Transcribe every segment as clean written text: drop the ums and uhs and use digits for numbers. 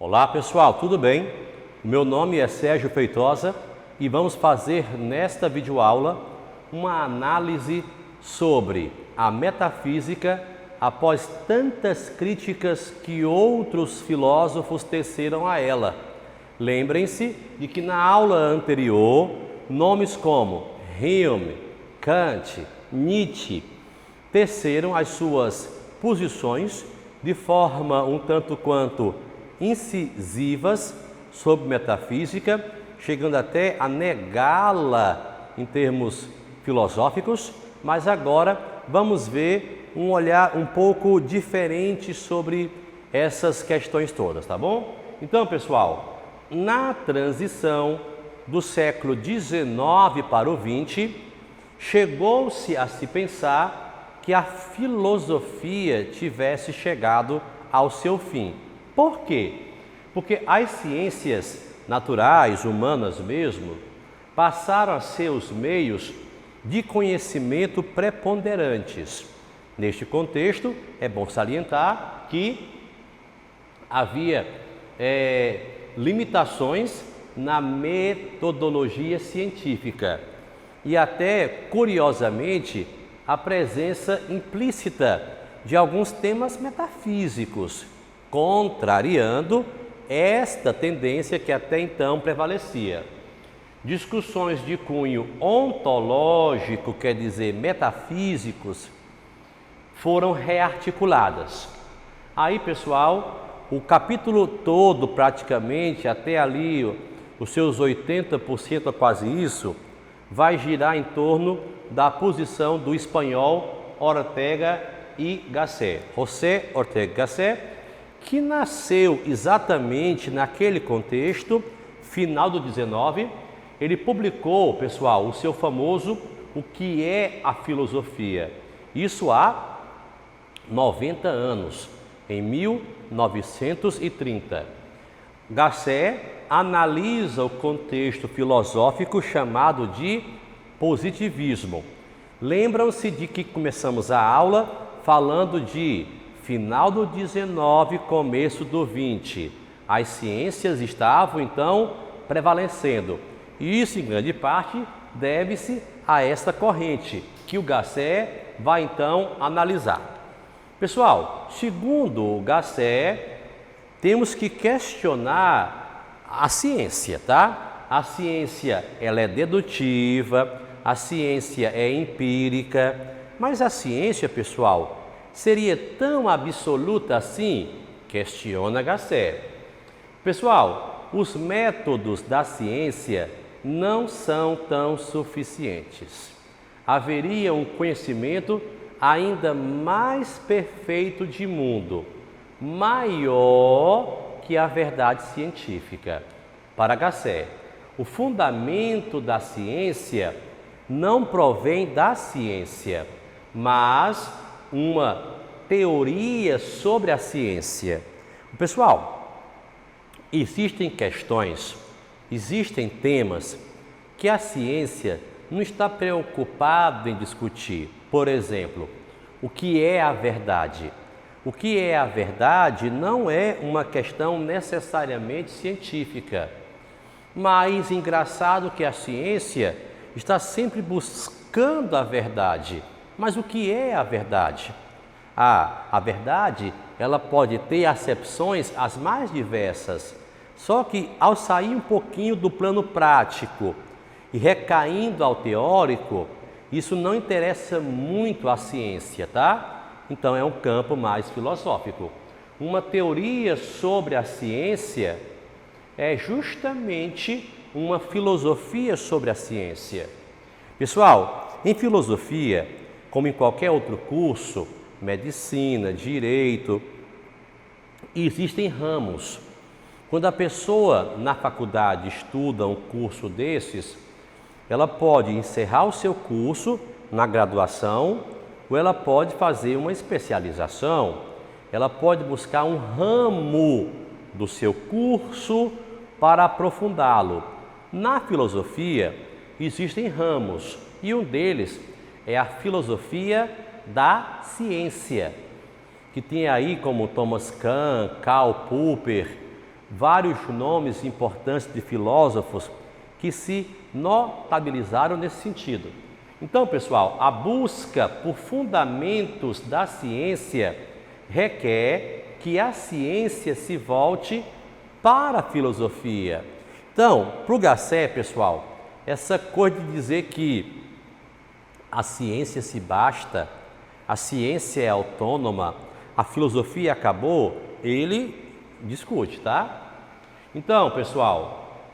Olá pessoal, tudo bem? O meu nome é Sérgio Feitosa e vamos fazer nesta videoaula uma análise sobre a metafísica após tantas críticas que outros filósofos teceram a ela. Lembrem-se de que na aula anterior, nomes como Hume, Kant, Nietzsche teceram as suas posições de forma um tanto quanto incisivas sobre metafísica, chegando até a negá-la em termos filosóficos, mas agora vamos ver um olhar um pouco diferente sobre essas questões todas, tá bom? Então, pessoal, na transição do século XIX para o XX, chegou-se a se pensar que a filosofia tivesse chegado ao seu fim. Por quê? Porque as ciências naturais, humanas mesmo, passaram a ser os meios de conhecimento preponderantes. Neste contexto, é bom salientar que havia limitações na metodologia científica e até, curiosamente, a presença implícita de alguns temas metafísicos, contrariando esta tendência que até então prevalecia. Discussões de cunho ontológico, quer dizer, metafísicos, foram rearticuladas. Aí, pessoal, o capítulo todo, praticamente, até ali, os seus 80% a quase isso, vai girar em torno da posição do espanhol Ortega y Gasset, José Ortega y Gasset, que nasceu exatamente naquele contexto, final do 19, ele publicou, pessoal, o seu famoso O que é a Filosofia? Isso há 90 anos, em 1930. Gasset analisa o contexto filosófico chamado de positivismo. Lembram-se de que começamos a aula falando de final do 19, começo do 20. As ciências estavam, então, prevalecendo. E isso, em grande parte, deve-se a esta corrente, que o Gasset vai, então, analisar. Pessoal, segundo o Gasset, temos que questionar a ciência, tá? A ciência, ela é dedutiva, a ciência é empírica, mas a ciência, pessoal, seria tão absoluta assim? Questiona Gasset. Pessoal, os métodos da ciência não são tão suficientes. Haveria um conhecimento ainda mais perfeito de mundo, maior que a verdade científica. Para Gasset, o fundamento da ciência não provém da ciência, mas uma teoria sobre a ciência. Pessoal, existem questões, existem temas que a ciência não está preocupada em discutir. Por exemplo, o que é a verdade? O que é a verdade não é uma questão necessariamente científica, mas engraçado que a ciência está sempre buscando a verdade. Mas o que é a verdade? A verdade, ela pode ter acepções as mais diversas, só que ao sair um pouquinho do plano prático e recaindo ao teórico, isso não interessa muito à ciência, tá? Então é um campo mais filosófico. Uma teoria sobre a ciência é justamente uma filosofia sobre a ciência. Pessoal, em filosofia, como em qualquer outro curso, medicina, direito, existem ramos. Quando a pessoa na faculdade estuda um curso desses, ela pode encerrar o seu curso na graduação, ou ela pode fazer uma especialização, ela pode buscar um ramo do seu curso para aprofundá-lo. Na filosofia, existem ramos, e um deles é a filosofia da ciência, que tem aí como Thomas Kuhn, Karl Popper, vários nomes importantes de filósofos que se notabilizaram nesse sentido. Então, pessoal, a busca por fundamentos da ciência requer que a ciência se volte para a filosofia. Então, para o Gasset, pessoal, essa coisa de dizer que a ciência se basta, a ciência é autônoma, a filosofia acabou, ele discute, tá? Então, pessoal,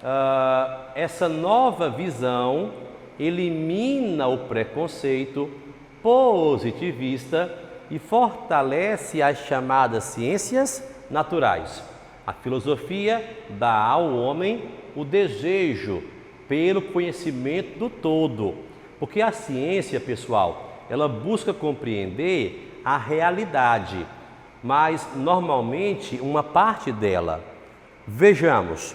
essa nova visão elimina o preconceito positivista e fortalece as chamadas ciências naturais. A filosofia dá ao homem o desejo pelo conhecimento do todo, porque a ciência, pessoal, ela busca compreender a realidade, mas normalmente uma parte dela. Vejamos,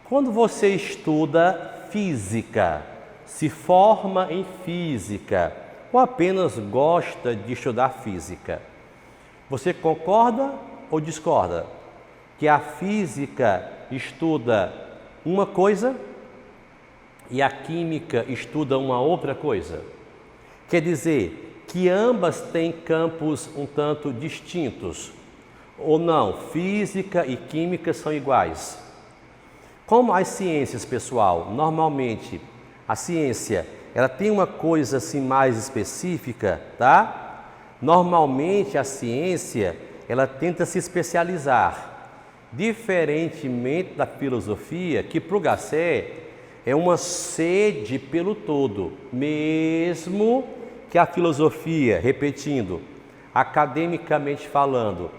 quando você estuda física, se forma em física ou apenas gosta de estudar física, você concorda ou discorda que a física estuda uma coisa e a química estuda uma outra coisa? Quer dizer que ambas têm campos um tanto distintos, ou não? Física e química são iguais. Como as ciências, pessoal, normalmente a ciência ela tem uma coisa assim mais específica, tá? Normalmente a ciência ela tenta se especializar, diferentemente da filosofia, que para o Gasset é uma sede pelo todo, mesmo que a filosofia, repetindo, academicamente falando,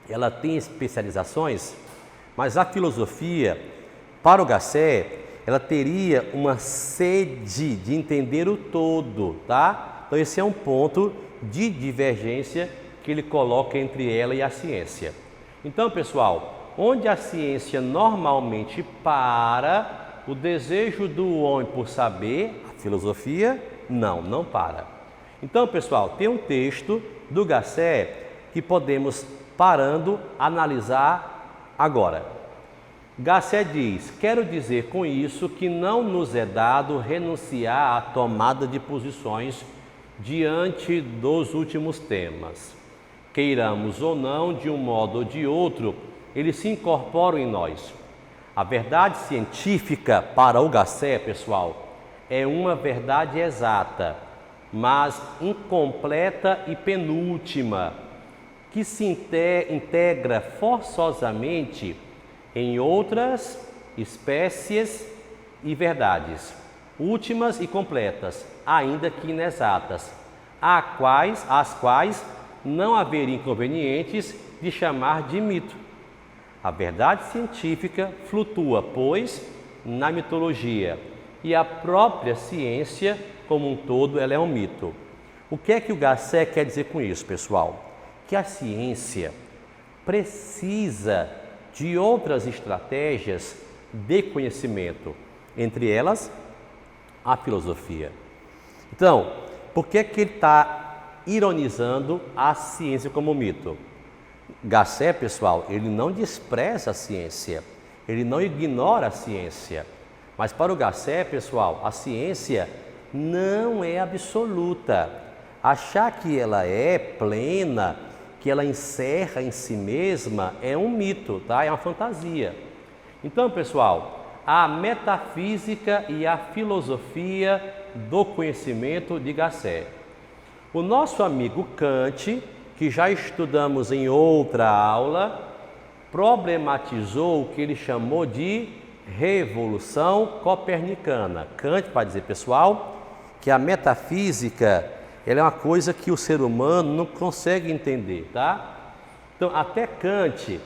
ela tem especializações, mas a filosofia, para o Gasset, ela teria uma sede de entender o todo, tá? Então esse é um ponto de divergência que ele coloca entre ela e a ciência. Então, pessoal, onde a ciência normalmente para, o desejo do homem por saber, a filosofia, não para. Então, pessoal, tem um texto do Gasset que podemos, parando, analisar agora. Gasset diz: quero dizer com isso que não nos é dado renunciar à tomada de posições diante dos últimos temas. Queiramos ou não, de um modo ou de outro, eles se incorporam em nós. A verdade científica para o Gasset, pessoal, é uma verdade exata, mas incompleta e penúltima, que se integra forçosamente em outras espécies e verdades, últimas e completas, ainda que inexatas, às quais não haveria inconvenientes de chamar de mito. A verdade científica flutua, pois, na mitologia, e a própria ciência, como um todo, ela é um mito. O que é que o Gasset quer dizer com isso, pessoal? Que a ciência precisa de outras estratégias de conhecimento, entre elas a filosofia. Então, por que ele está ironizando a ciência como mito? Gasset, pessoal, ele não despreza a ciência, ele não ignora a ciência, mas para o Gasset, pessoal, a ciência não é absoluta. Achar que ela é plena, que ela encerra em si mesma, é um mito, tá? É uma fantasia. Então, pessoal, a metafísica e a filosofia do conhecimento de Gasset. O nosso amigo Kant, que já estudamos em outra aula, problematizou o que ele chamou de revolução copernicana. Kant, para dizer, pessoal, que a metafísica ela é uma coisa que o ser humano não consegue entender, tá? Então, até Kant,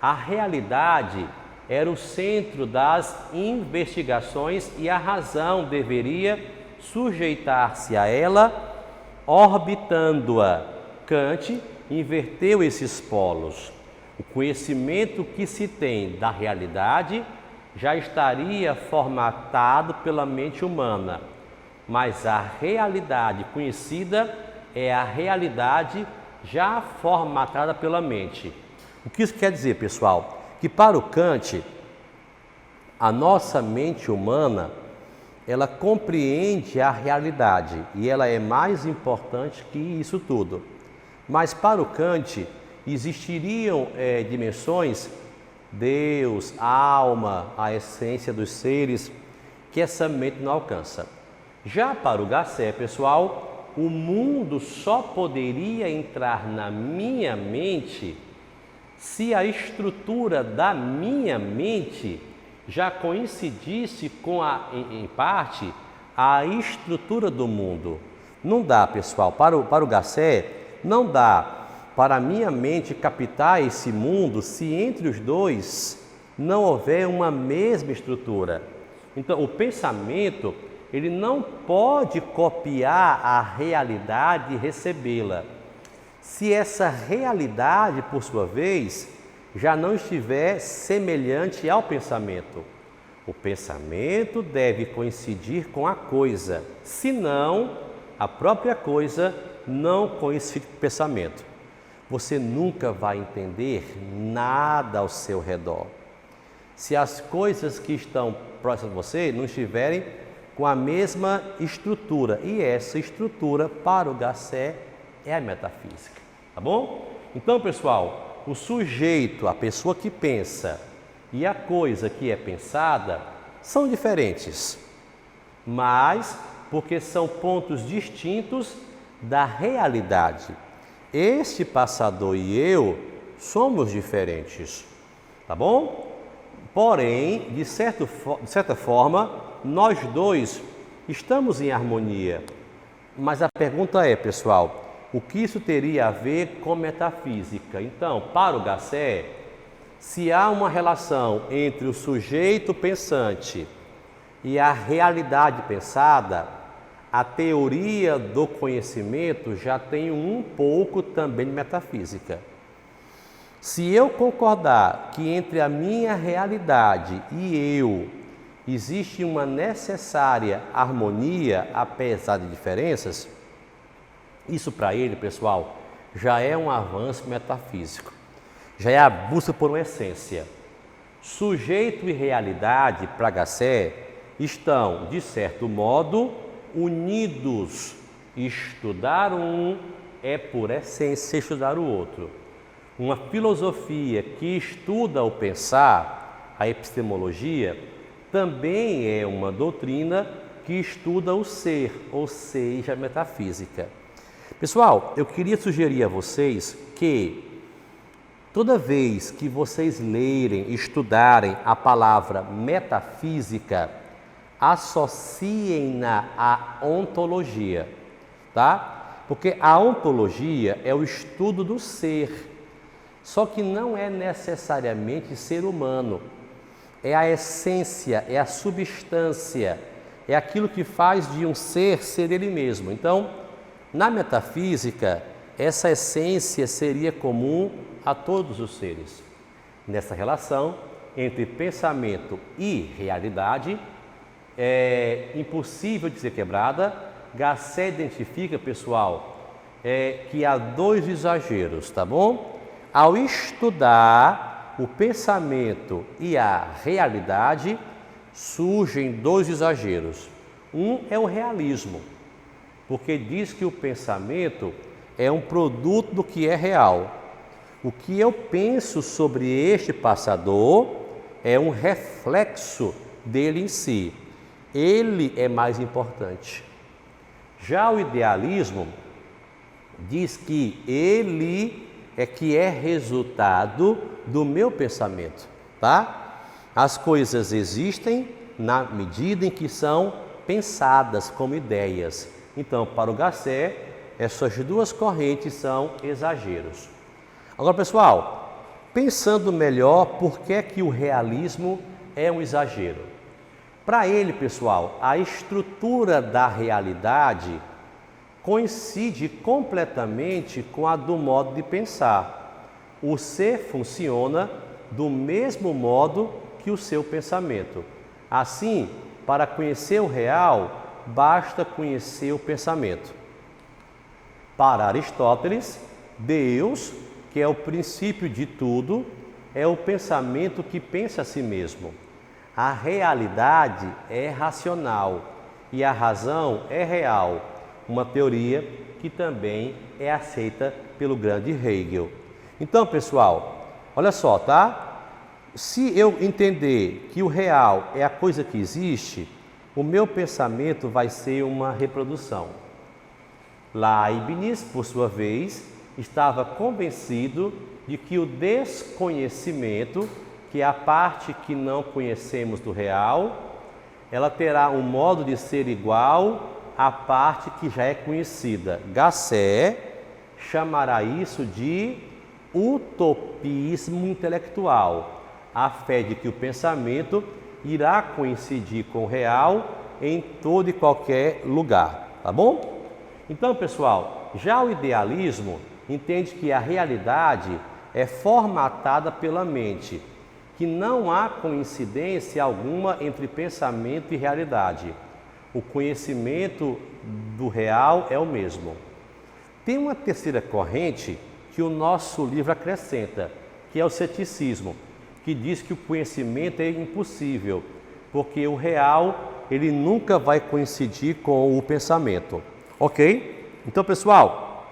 a realidade era o centro das investigações e a razão deveria sujeitar-se a ela, orbitando-a. Kant inverteu esses polos. O conhecimento que se tem da realidade já estaria formatado pela mente humana, mas a realidade conhecida é a realidade já formatada pela mente. O que isso quer dizer, pessoal? que para o Kant, a nossa mente humana, ela compreende a realidade e ela é mais importante que isso tudo. Mas para o Kant, existiriam dimensões, Deus, a alma, a essência dos seres, que essa mente não alcança. Já para o Gasset, pessoal, o mundo só poderia entrar na minha mente se a estrutura da minha mente já coincidisse com em parte, a estrutura do mundo. Não dá, pessoal, para o Gasset, não dá para a minha mente captar esse mundo se entre os dois não houver uma mesma estrutura. Então, o pensamento, ele não pode copiar a realidade e recebê-la. Se essa realidade, por sua vez, já não estiver semelhante ao pensamento. O pensamento deve coincidir com a coisa, senão a própria coisa não coincide com o pensamento. Você nunca vai entender nada ao seu redor. Se as coisas que estão próximas de você não estiverem com a mesma estrutura, e essa estrutura, para o Gasset, é a metafísica, tá bom? Então, pessoal, o sujeito, a pessoa que pensa, e a coisa que é pensada são diferentes, mas porque são pontos distintos da realidade. Este passador e eu somos diferentes, tá bom? Porém, de certa forma, nós dois estamos em harmonia. Mas a pergunta é, pessoal, o que isso teria a ver com metafísica? Então, para o Gasset, se há uma relação entre o sujeito pensante e a realidade pensada, a teoria do conhecimento já tem um pouco também de metafísica. Se eu concordar que entre a minha realidade e eu existe uma necessária harmonia, apesar de diferenças, isso para ele, pessoal, já é um avanço metafísico. Já é a busca por uma essência. Sujeito e realidade, para Gasset, estão, de certo modo, unidos. Estudar um é, por essência, estudar o outro. Uma filosofia que estuda o pensar, a epistemologia, também é uma doutrina que estuda o ser, ou seja, a metafísica. Pessoal, eu queria sugerir a vocês que toda vez que vocês lerem, estudarem a palavra metafísica, associem-na à ontologia, tá? Porque a ontologia é o estudo do ser, só que não é necessariamente ser humano. É a essência, é a substância, é aquilo que faz de um ser ele mesmo. Então, na metafísica, essa essência seria comum a todos os seres. Nessa relação entre pensamento e realidade, é impossível de ser quebrada. Gasset identifica, pessoal, que há dois exageros, tá bom? Ao estudar o pensamento e a realidade, surgem dois exageros. Um é o realismo, porque diz que o pensamento é um produto do que é real. O que eu penso sobre este passador é um reflexo dele em si. Ele é mais importante. Já o idealismo diz que ele é resultado do meu pensamento, tá? As coisas existem na medida em que são pensadas como ideias. Então, para o Gasset, essas duas correntes são exageros. Agora, pessoal, pensando melhor, por que é que o realismo é um exagero? Para ele, pessoal, a estrutura da realidade coincide completamente com a do modo de pensar. O ser funciona do mesmo modo que o seu pensamento. Assim, para conhecer o real, basta conhecer o pensamento. Para Aristóteles, Deus, que é o princípio de tudo, é o pensamento que pensa a si mesmo. A realidade é racional e a razão é real, uma teoria que também é aceita pelo grande Hegel. Então, pessoal, olha só, tá? Se eu entender que o real é a coisa que existe, o meu pensamento vai ser uma reprodução. Leibniz, por sua vez, estava convencido de que o desconhecimento, que é a parte que não conhecemos do real, ela terá um modo de ser igual à parte que já é conhecida. Gasset chamará isso de utopismo intelectual, a fé de que o pensamento irá coincidir com o real em todo e qualquer lugar, tá bom? Então, pessoal, já o idealismo entende que a realidade é formatada pela mente, que não há coincidência alguma entre pensamento e realidade. O conhecimento do real é o mesmo. Tem uma terceira corrente que o nosso livro acrescenta, que é o ceticismo, que diz que o conhecimento é impossível, porque o real ele nunca vai coincidir com o pensamento. Ok? Então, pessoal,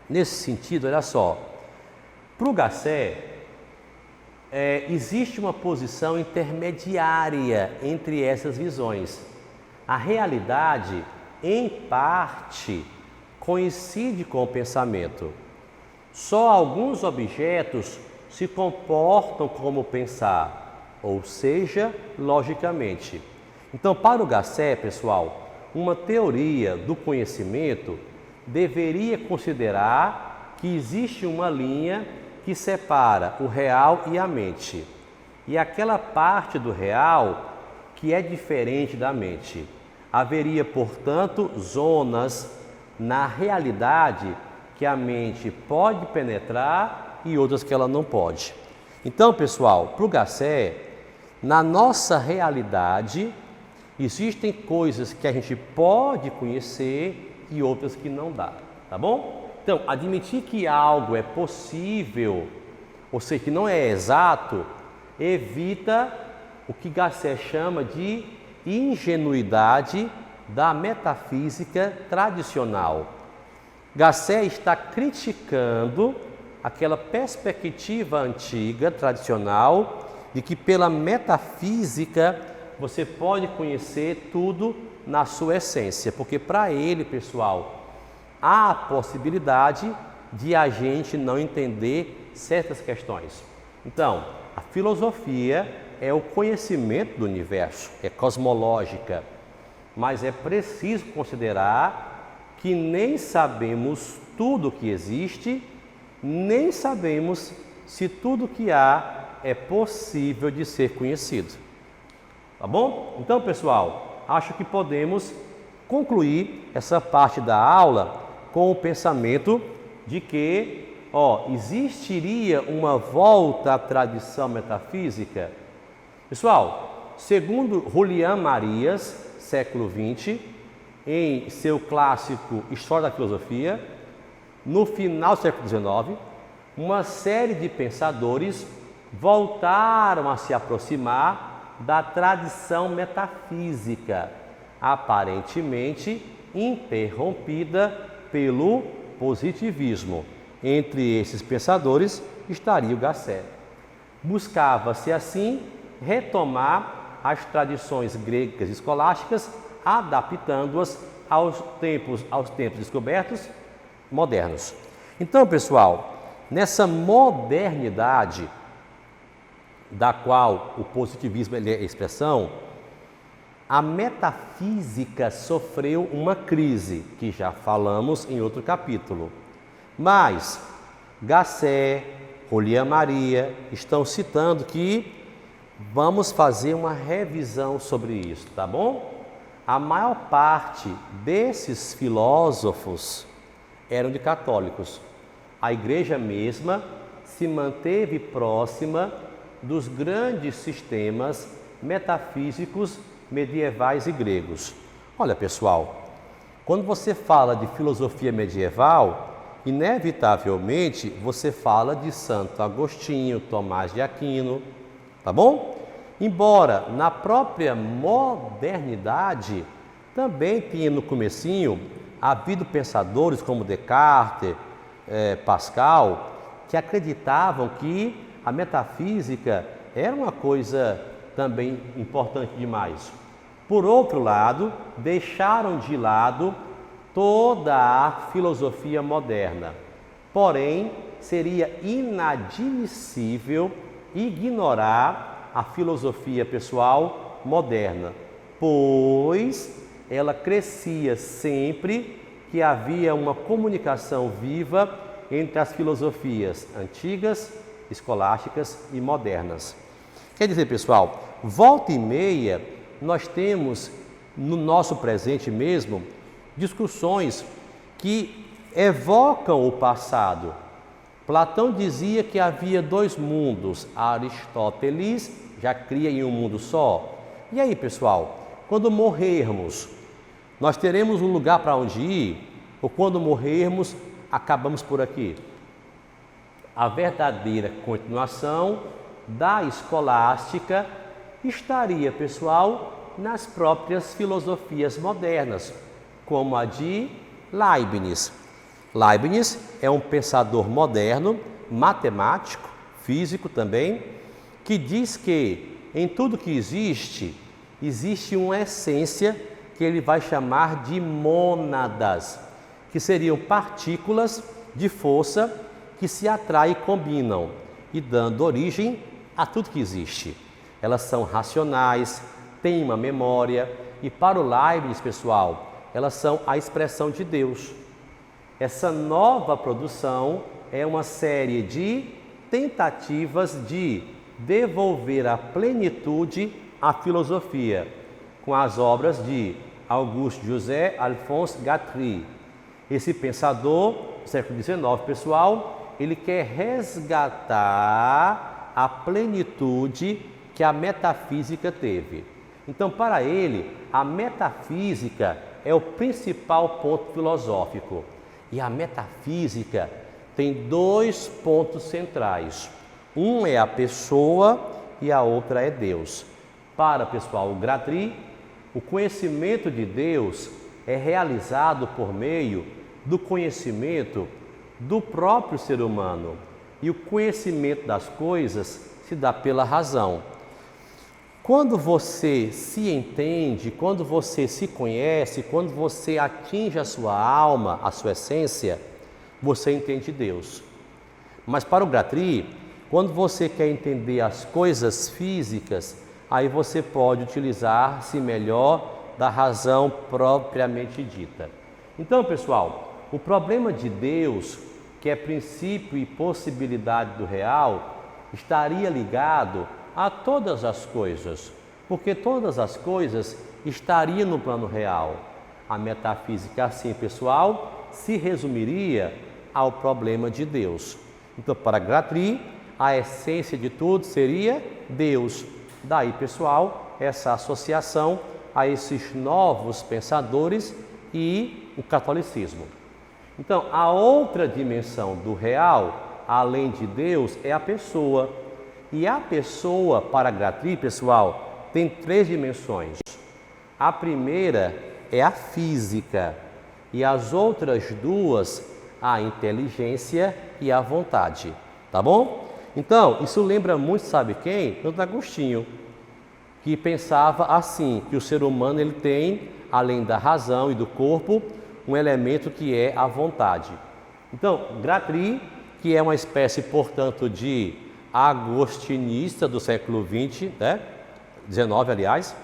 nesse sentido, olha só, para o Gasset, existe uma posição intermediária entre essas visões. A realidade, em parte, coincide com o pensamento. Só alguns objetos se comportam como pensar, ou seja, logicamente. Então, para o Gasset, pessoal, uma teoria do conhecimento deveria considerar que existe uma linha que separa o real e a mente, e aquela parte do real que é diferente da mente. Haveria, portanto, zonas na realidade que a mente pode penetrar e outras que ela não pode. Então, pessoal, para o Gasset, na nossa realidade, existem coisas que a gente pode conhecer e outras que não dá, tá bom? Então, admitir que algo é possível, ou seja, que não é exato, evita o que Gasset chama de ingenuidade da metafísica tradicional. Gasset está criticando aquela perspectiva antiga, tradicional, de que pela metafísica você pode conhecer tudo na sua essência, porque para ele, pessoal, há a possibilidade de a gente não entender certas questões. Então, a filosofia é o conhecimento do universo, é cosmológica, mas é preciso considerar que nem sabemos tudo que existe, nem sabemos se tudo que há é possível de ser conhecido. Tá bom? Então, pessoal, acho que podemos concluir essa parte da aula com o pensamento de que, existiria uma volta à tradição metafísica. Pessoal, segundo Julián Marías, século XX, em seu clássico História da Filosofia, no final do século XIX, uma série de pensadores voltaram a se aproximar da tradição metafísica, aparentemente interrompida pelo positivismo. Entre esses pensadores estaria o Gasset. Buscava-se assim retomar as tradições gregas escolásticas, adaptando-as aos tempos descobertos modernos. Então, pessoal, nessa modernidade da qual o positivismo é expressão, a metafísica sofreu uma crise, que já falamos em outro capítulo. Mas Gasset, Julián Marías estão citando que vamos fazer uma revisão sobre isso, tá bom? A maior parte desses filósofos eram de católicos. A igreja mesma se manteve próxima dos grandes sistemas metafísicos medievais e gregos. Olha, pessoal, quando você fala de filosofia medieval, inevitavelmente você fala de Santo Agostinho, Tomás de Aquino, tá bom? Embora na própria modernidade também tinha no comecinho havido pensadores como Descartes, Pascal, que acreditavam que a metafísica era uma coisa também importante demais. Por outro lado, deixaram de lado toda a filosofia moderna. Porém, seria inadmissível ignorar a filosofia pessoal moderna, pois ela crescia sempre que havia uma comunicação viva entre as filosofias antigas, escolásticas e modernas. Quer dizer, pessoal, volta e meia nós temos no nosso presente mesmo discussões que evocam o passado. Platão dizia que havia dois mundos, Aristóteles já cria em um mundo só. E aí, pessoal, quando morrermos, nós teremos um lugar para onde ir? Ou quando morrermos, acabamos por aqui? A verdadeira continuação da escolástica estaria, pessoal, nas próprias filosofias modernas, como a de Leibniz. Leibniz é um pensador moderno, matemático, físico também, que diz que em tudo que existe uma essência que ele vai chamar de mônadas, que seriam partículas de força que se atraem e combinam, e dando origem a tudo que existe. Elas são racionais, têm uma memória, e para o Leibniz, pessoal, elas são a expressão de Deus. Essa nova produção é uma série de tentativas de devolver a plenitude à filosofia, com as obras de Auguste José Alphonse Guattari. Esse pensador do século XIX, pessoal, ele quer resgatar a plenitude que a metafísica teve. Então, para ele, a metafísica é o principal ponto filosófico. E a metafísica tem dois pontos centrais. Um é a pessoa e a outra é Deus. Para, pessoal, o Guattari, o conhecimento de Deus é realizado por meio do conhecimento do próprio ser humano. E o conhecimento das coisas se dá pela razão. Quando você se entende, quando você se conhece, quando você atinge a sua alma, a sua essência, você entende Deus. Mas para o Guattari, quando você quer entender as coisas físicas, aí você pode utilizar-se melhor da razão propriamente dita. Então, pessoal, o problema de Deus, que é princípio e possibilidade do real, estaria ligado a todas as coisas, porque todas as coisas estariam no plano real. A metafísica, assim, pessoal, se resumiria ao problema de Deus. Então, para Guattari, a essência de tudo seria Deus. Daí, pessoal, essa associação a esses novos pensadores e o catolicismo. Então, a outra dimensão do real, além de Deus, é a pessoa. E a pessoa, para Guattari, pessoal, tem três dimensões. A primeira é a física e as outras duas, a inteligência e a vontade. Tá bom? Então, isso lembra muito, sabe quem? Santo Agostinho, que pensava assim, que o ser humano ele tem, além da razão e do corpo, um elemento que é a vontade. Então, Guattari, que é uma espécie, portanto, de agostinista do século XX, né? 19, aliás,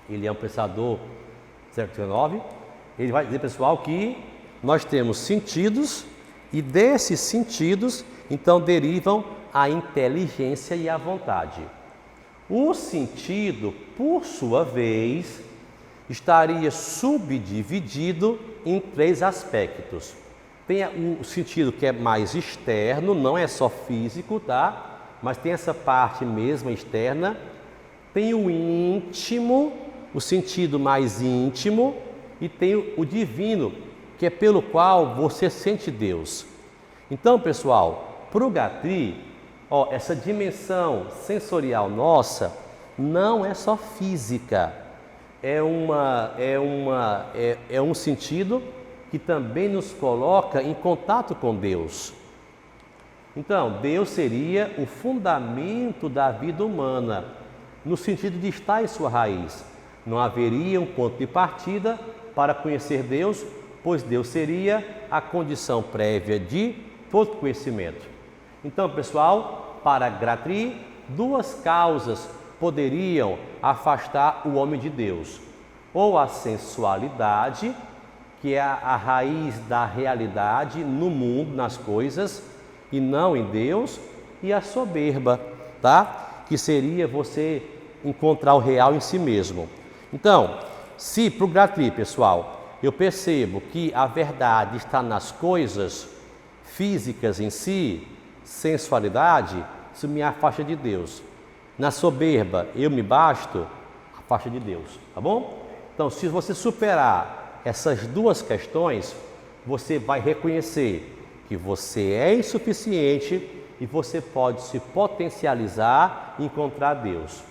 ele é um pensador do século XIX, ele vai dizer, pessoal, que nós temos sentidos e desses sentidos, então, derivam a inteligência e a vontade. O sentido, por sua vez, estaria subdividido em três aspectos. Tem o sentido que é mais externo, não é só físico, tá? Mas tem essa parte mesmo externa. Tem o íntimo, o sentido mais íntimo, e tem o divino, que é pelo qual você sente Deus. Então, pessoal, para o Gatri, essa dimensão sensorial nossa não é só física, é um sentido que também nos coloca em contato com Deus. Então, Deus seria o fundamento da vida humana, no sentido de estar em sua raiz. Não haveria um ponto de partida para conhecer Deus, pois Deus seria a condição prévia de todo conhecimento. Então, pessoal, para Gatri, duas causas poderiam afastar o homem de Deus. Ou a sensualidade, que é a raiz da realidade no mundo, nas coisas, e não em Deus, e a soberba, tá? Que seria você encontrar o real em si mesmo. Então, se para o Gatri, pessoal, eu percebo que a verdade está nas coisas físicas em si, sensualidade, isso me afasta de Deus. Na soberba, eu me basto, afasta de Deus, tá bom? Então, se você superar essas duas questões, você vai reconhecer que você é insuficiente e você pode se potencializar e encontrar Deus.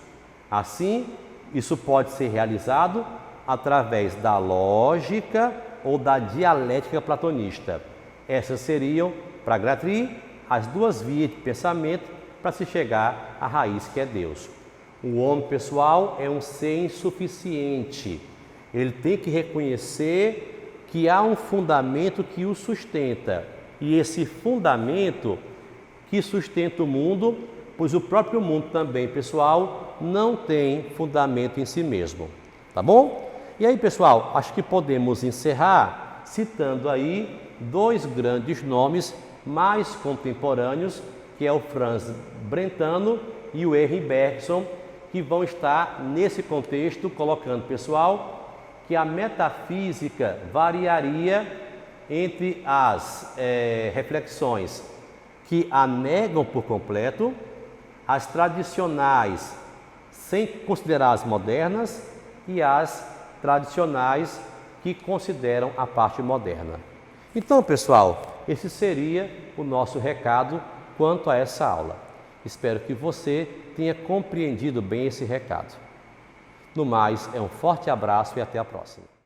Assim, isso pode ser realizado através da lógica ou da dialética platonista. Essas seriam, para Gatri, as duas vias de pensamento para se chegar à raiz que é Deus. O homem, pessoal, é um ser insuficiente. Ele tem que reconhecer que há um fundamento que o sustenta. E esse fundamento que sustenta o mundo, pois o próprio mundo também, pessoal, não tem fundamento em si mesmo. Tá bom? E aí, pessoal, acho que podemos encerrar citando aí dois grandes nomes mais contemporâneos, que é o Franz Brentano e o Henri Bergson, que vão estar nesse contexto colocando, pessoal, que a metafísica variaria entre as reflexões que a negam por completo, as tradicionais sem considerar as modernas e as tradicionais que consideram a parte moderna. Então, pessoal, esse seria o nosso recado quanto a essa aula. Espero que você tenha compreendido bem esse recado. No mais, um forte abraço e até a próxima.